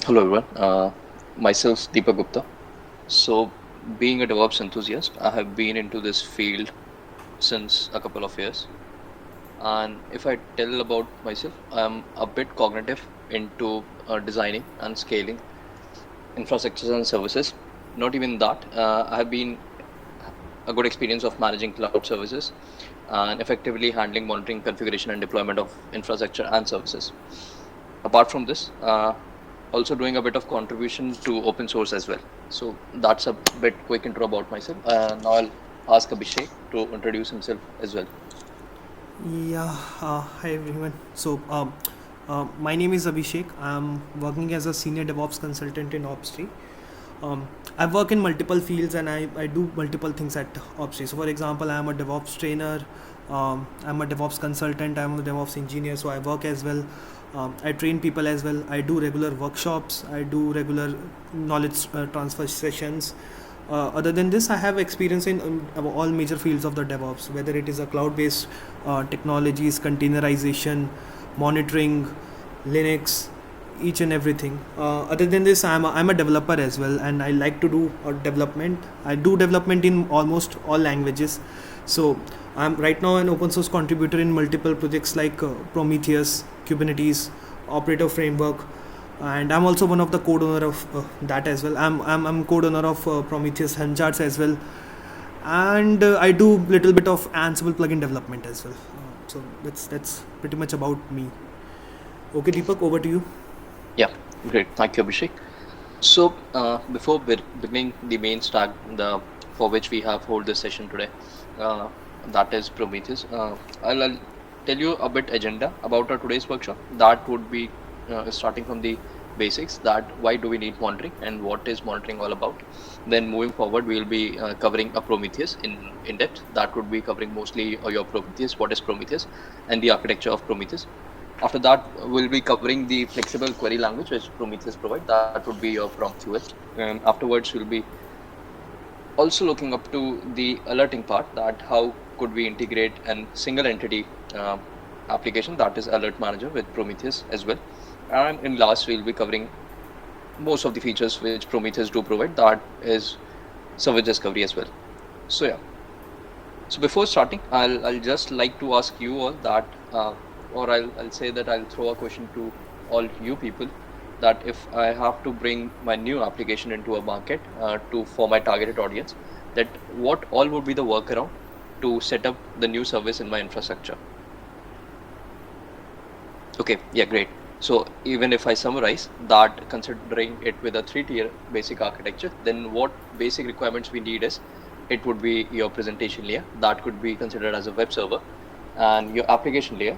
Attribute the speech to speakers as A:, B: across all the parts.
A: Hello everyone, myself Deepak Gupta. So, being a DevOps enthusiast, I have been into this field since a couple of years. And if I tell about myself, I'm a bit cognitive into designing and scaling infrastructures and services. Not even that, I have been a good experience of managing cloud services and effectively handling monitoring, configuration, and deployment of infrastructure and services. Apart from this, also doing a bit of contribution to open source as well. So that's a bit quick intro about myself. Now I'll ask Abhishek to introduce himself as well.
B: Yeah, hi everyone. My name is Abhishek. I'm working as a senior DevOps consultant in Opstree. I work in multiple fields and I do multiple things at Opstree. So, for example, I'm a DevOps trainer, I'm a DevOps consultant, I'm a DevOps engineer, so I work as well. I train people as well. I do regular workshops, I do regular knowledge transfer sessions. Other than this, I have experience in all major fields of the DevOps, whether it is a cloud-based technologies, containerization, monitoring, Linux, each and everything. Other than this, I'm a developer as well, and I like to do development. I do development in almost all languages. So I'm right now an open source contributor in multiple projects like Prometheus, Kubernetes, Operator Framework, and I'm also one of the co-owner of that as well. I'm co-owner of Prometheus Helmcharts as well, and I do little bit of Ansible plugin development as well. So that's pretty much about me. Okay, Deepak, over to you.
A: Yeah, great. Thank you, Abhishek. So before beginning the main stack, for which we have hold this session today, uh, that is Prometheus. I'll tell you a bit agenda about our today's workshop. That would be starting from the basics, that why do we need monitoring and what is monitoring all about. Then moving forward, we'll be covering a Prometheus in depth. That would be covering mostly your Prometheus, what is Prometheus, and the architecture of Prometheus. After that, we'll be covering the flexible query language which Prometheus provides. That would be your PromQL. And afterwards, we'll be also looking up to the alerting part, that how could we integrate a single entity application, that is Alert Manager, with Prometheus as well. And in last, we'll be covering most of the features which Prometheus do provide, that is service discovery as well. So yeah. So before starting, I'll just like to ask you all that, or I'll say that I'll throw a question to all you people, that if I have to bring my new application into a market for my targeted audience, that what all would be the workaround to set up the new service in my infrastructure? Okay, yeah, great. So even if I summarize that, considering it with a 3-tier basic architecture, then what basic requirements we need is, it would be your presentation layer, that could be considered as a web server, and your application layer,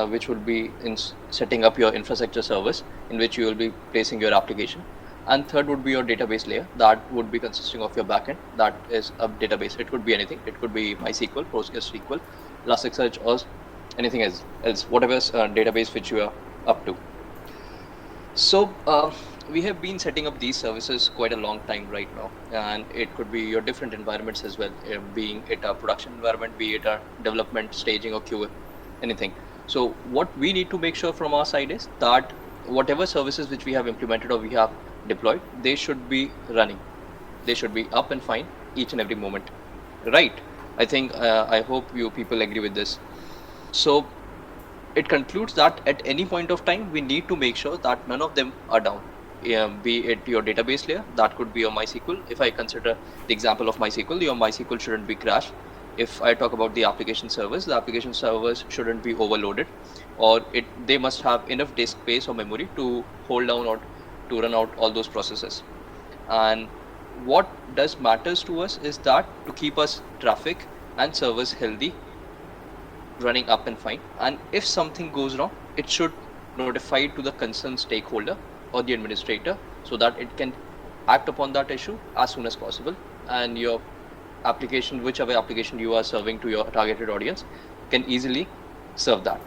A: which would be in setting up your infrastructure service in which you will be placing your application. And third would be your database layer, that would be consisting of your backend, that is a database. It could be anything. It could be MySQL, PostgreSQL, Elasticsearch, or anything else, whatever database which you are up to. So we have been setting up these services quite a long time right now, and it could be your different environments as well, being it a production environment, be it a development, staging, or QA, anything. So what we need to make sure from our side is that whatever services which we have implemented or we have deployed, they should be running. They should be up and fine each and every moment, right? I think I hope you people agree with this. So it concludes that at any point of time, we need to make sure that none of them are down. Be it your database layer, that could be your MySQL. If I consider the example of MySQL, your MySQL shouldn't be crashed. If I talk about the application servers, the application servers shouldn't be overloaded, or they must have enough disk space or memory to hold down or to run out all those processes. And what does matters to us is that to keep us traffic and servers healthy, running up and fine. And if something goes wrong, it should notify to the concerned stakeholder or the administrator, so that it can act upon that issue as soon as possible, and your application, whichever application you are serving to your targeted audience, can easily serve that.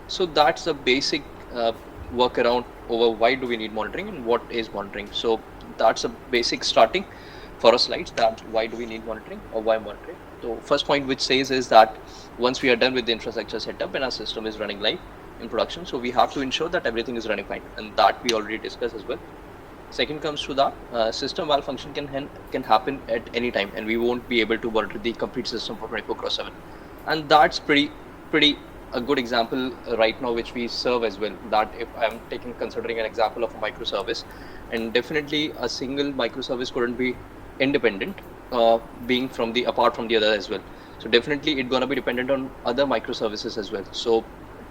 A: So that's the basic workaround over why do we need monitoring and what is monitoring. So that's a basic starting for our slides, that why do we need monitoring or why monitoring. So first point which says is that once we are done with the infrastructure setup and our system is running live, in production. So we have to ensure that everything is running fine, and that we already discussed as well. Second comes to that system malfunction can happen at any time, and we won't be able to monitor the complete system for 24/7. And that's pretty a good example right now, which we serve as well. That if I'm considering an example of a microservice, and definitely a single microservice couldn't be independent, being apart from the other as well. So definitely it's gonna be dependent on other microservices as well. So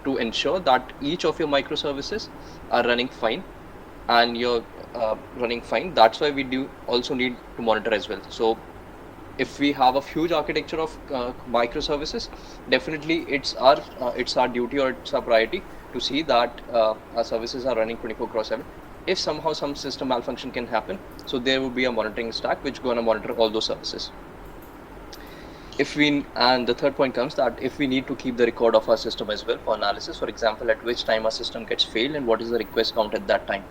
A: to ensure that each of your microservices are running fine and you're running fine, that's why we do also need to monitor as well. So if we have a huge architecture of microservices, definitely it's our duty or it's our priority to see that our services are running 24/7. If somehow some system malfunction can happen, so there will be a monitoring stack which going to monitor all those services. And the third point comes that if we need to keep the record of our system as well for analysis, for example, at which time our system gets failed and what is the request count at that time.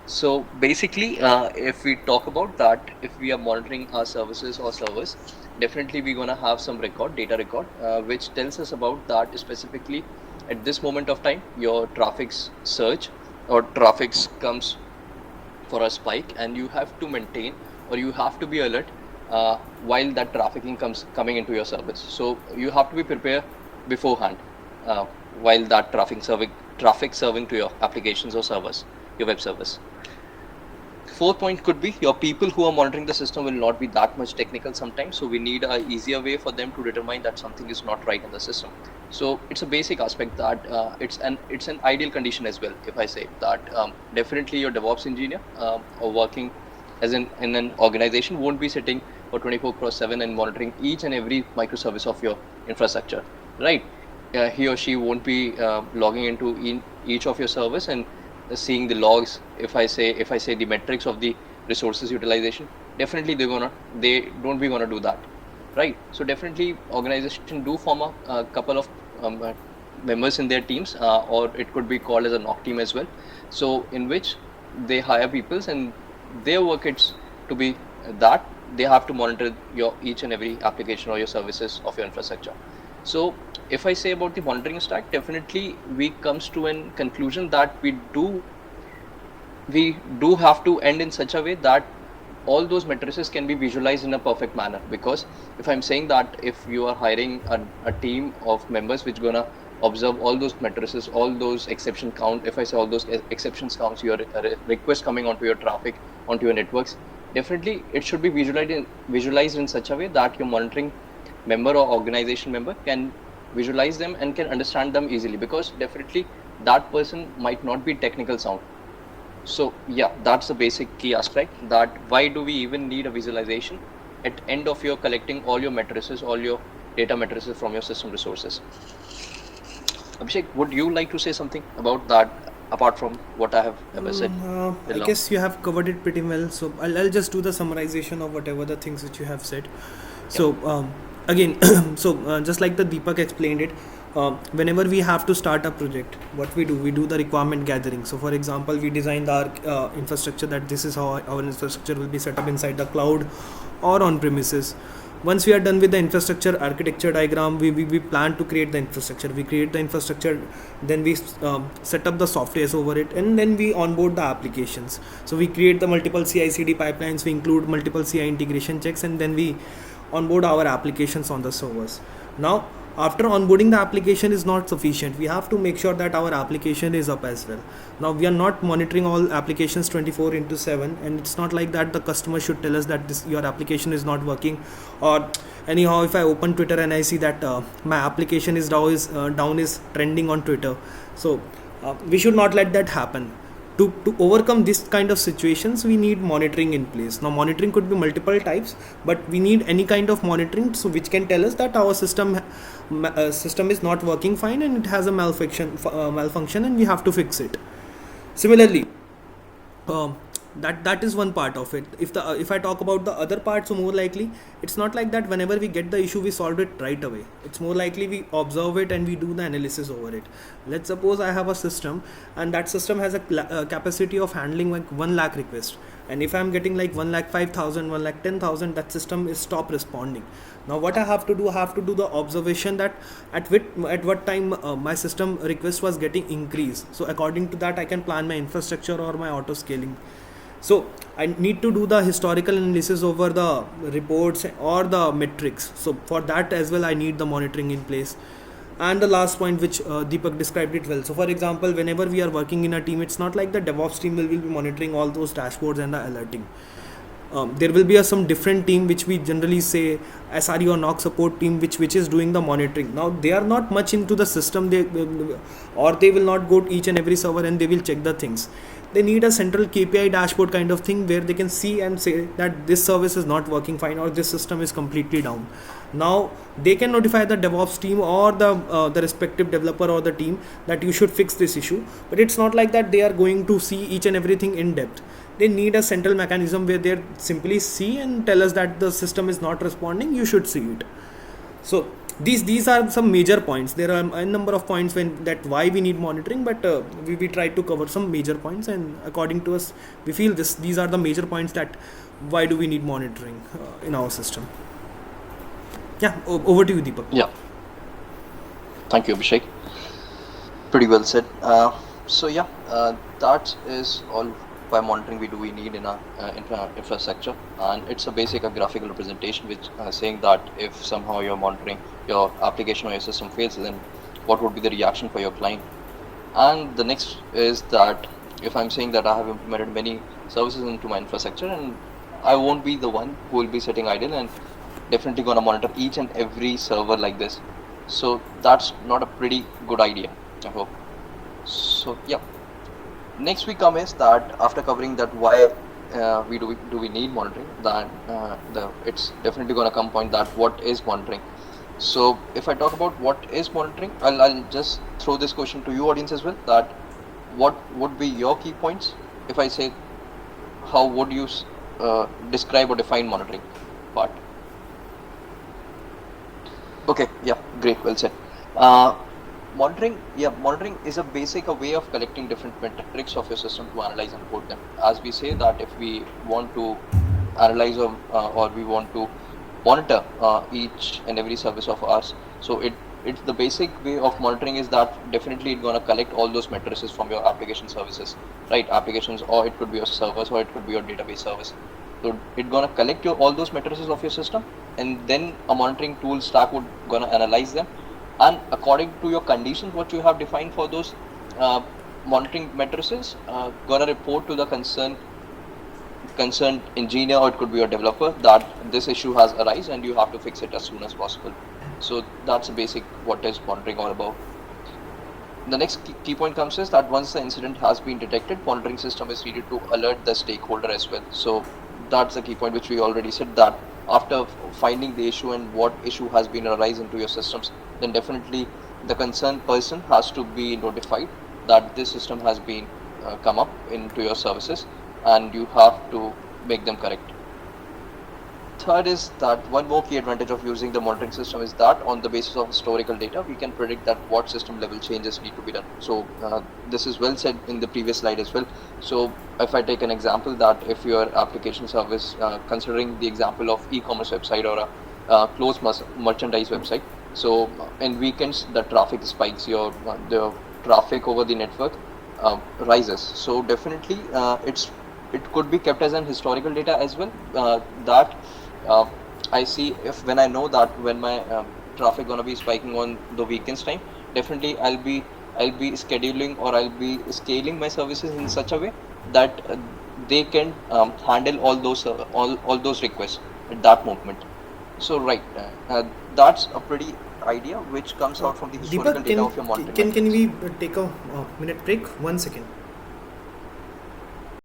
A: So basically, if we talk about that, if we are monitoring our services or servers, definitely we're gonna have some data record, which tells us about that specifically at this moment of time, your traffic's surge or traffic's comes for a spike, and you have to maintain or you have to be alert while that trafficking coming into your service. So you have to be prepared beforehand while that traffic serving to your applications or servers, your web servers. Fourth point could be your people who are monitoring the system will not be that much technical sometimes, so we need a easier way for them to determine that something is not right in the system. So it's a basic aspect that it's an ideal condition as well. If I say that definitely your DevOps engineer or working as in an organization won't be sitting for 24/7 and monitoring each and every microservice of your infrastructure, right? He or she won't be logging into each of your servers and seeing the logs. If I say the metrics of the resources utilization, definitely they don't be gonna do that, right? So definitely organization do form a couple of members in their teams, or it could be called as a NOC team as well. So in which they hire peoples and their work is to be that they have to monitor your each and every application or your services of your infrastructure. So if I say about the monitoring stack, definitely we comes to a conclusion that we do have to end in such a way that all those matrices can be visualized in a perfect manner. Because if I'm saying that if you are hiring a team of members which gonna observe all those matrices, all those exception count, if I say all those exceptions counts, your request coming onto your traffic, onto your networks, definitely it should be visualized in such a way that your monitoring member or organization member can visualize them and can understand them easily, because definitely that person might not be technical sound. So yeah, that's the basic key aspect, that why do we even need a visualization at end of your collecting all your matrices, all your data matrices from your system resources. Abhishek, would you like to say something about that apart from what I have ever said?
B: I guess you have covered it pretty well. So I'll just do the summarization of whatever the things which you have said. So again, so just like the Deepak explained it, whenever we have to start a project, what we do the requirement gathering. So for example, we design our infrastructure, that this is how our infrastructure will be set up inside the cloud or on premises. Once we are done with the infrastructure architecture diagram, we plan to create the infrastructure. We create the infrastructure, then we set up the softwares over it, and then we onboard the applications. So we create the multiple CI/CD pipelines, we include multiple CI integration checks, and then we onboard our applications on the servers. Now, after onboarding the application is not sufficient. We have to make sure that our application is up as well. Now, we are not monitoring all applications 24/7, and it's not like that the customer should tell us that your application is not working, or anyhow, if I open Twitter and I see that my application is down is trending on Twitter. So we should not let that happen. To overcome this kind of situations, we need monitoring in place. Now, monitoring could be multiple types, but we need any kind of monitoring which can tell us that our system is not working fine and it has a malfunction, and we have to fix it. Similarly, That is one part of it. If I talk about the other part, so more likely it's not like that whenever we get the issue we solve it right away. It's more likely we observe it and we do the analysis over it. Let's suppose I have a system, and that system has a capacity of handling like 1 lakh requests, and if I'm getting like 1 lakh 5,000, 1 lakh 10,000, that system is stop responding. Now what I have to do, I have to do the observation that at what time my system request was getting increased. So according to that I can plan my infrastructure or my auto scaling. So I need to do the historical analysis over the reports or the metrics. So for that as well I need the monitoring in place. And the last point which Deepak described it well. So for example, whenever we are working in a team, it's not like the DevOps team will be monitoring all those dashboards and the alerting. There will be some different team which we generally say SRE or NOC support team which is doing the monitoring. Now they are not much into the system, they will not go to each and every server and they will check the things. They need a central KPI dashboard kind of thing where they can see and say that this service is not working fine or this system is completely down. Now they can notify the DevOps team or the respective developer or the team that you should fix this issue. But it's not like that they are going to see each and everything in depth. They need a central mechanism where they simply see and tell us that the system is not responding, you should see it. So these are some major points. There are a number of points why we need monitoring, but we try to cover some major points, and according to us we feel these are the major points that why do we need monitoring in our system. Over to you, Deepak.
A: Yeah, thank you, Abhishek. Pretty well said. That is all why monitoring we need in our infrastructure, and it's a basic graphical representation which saying that if somehow you're monitoring your application or your system fails, then what would be the reaction for your client. And the next is that if I'm saying that I have implemented many services into my infrastructure, and I won't be the one who will be sitting idle and definitely gonna monitor each and every server like this. So that's not a pretty good idea, I hope. So yeah, next we come is that after covering that why we need monitoring, then it's definitely gonna come point that what is monitoring. So if I talk about what is monitoring, I'll just throw this question to you audience as well, that what would be your key points if I say how would you describe or define monitoring part. Okay, yeah, great, well said. Monitoring is a basic way of collecting different metrics of your system to analyze and report them. As we say that if we want to analyze or we want to monitor each and every service of ours, so it's the basic way of monitoring is that definitely it's gonna collect all those matrices from your application services, right? Applications, or it could be your servers, or it could be your database service. So it's gonna collect all those matrices of your system, and then a monitoring tool stack would gonna analyze them, and according to your conditions what you have defined for those monitoring matrices, gonna report to the concerned engineer, or it could be your developer, that this issue has arisen and you have to fix it as soon as possible. So that's a basic what is monitoring all about. The next key point comes is that once the incident has been detected, monitoring system is needed to alert the stakeholder as well. So that's the key point which we already said, that after finding the issue and what issue has been arisen into your systems, then definitely the concerned person has to be notified that this system has been come up into your services, and you have to make them correct. Third is that one more key advantage of using the monitoring system is that on the basis of historical data, we can predict that what system level changes need to be done. So this is well said in the previous slide as well. So if I take an example, that if your application service, considering the example of e-commerce website or a closed merchandise website, so in weekends the traffic spikes, the traffic over the network rises. So definitely it could be kept as an historical data as well, that I see if when I know that when my traffic gonna be spiking on the weekends time, definitely I'll be scheduling, or I'll be scaling my services in such a way that they can handle all those requests at that moment. So right, that's a pretty idea which comes out from the historical
B: Deepak,
A: data of your monitoring.
B: can we take a minute break? 1 second.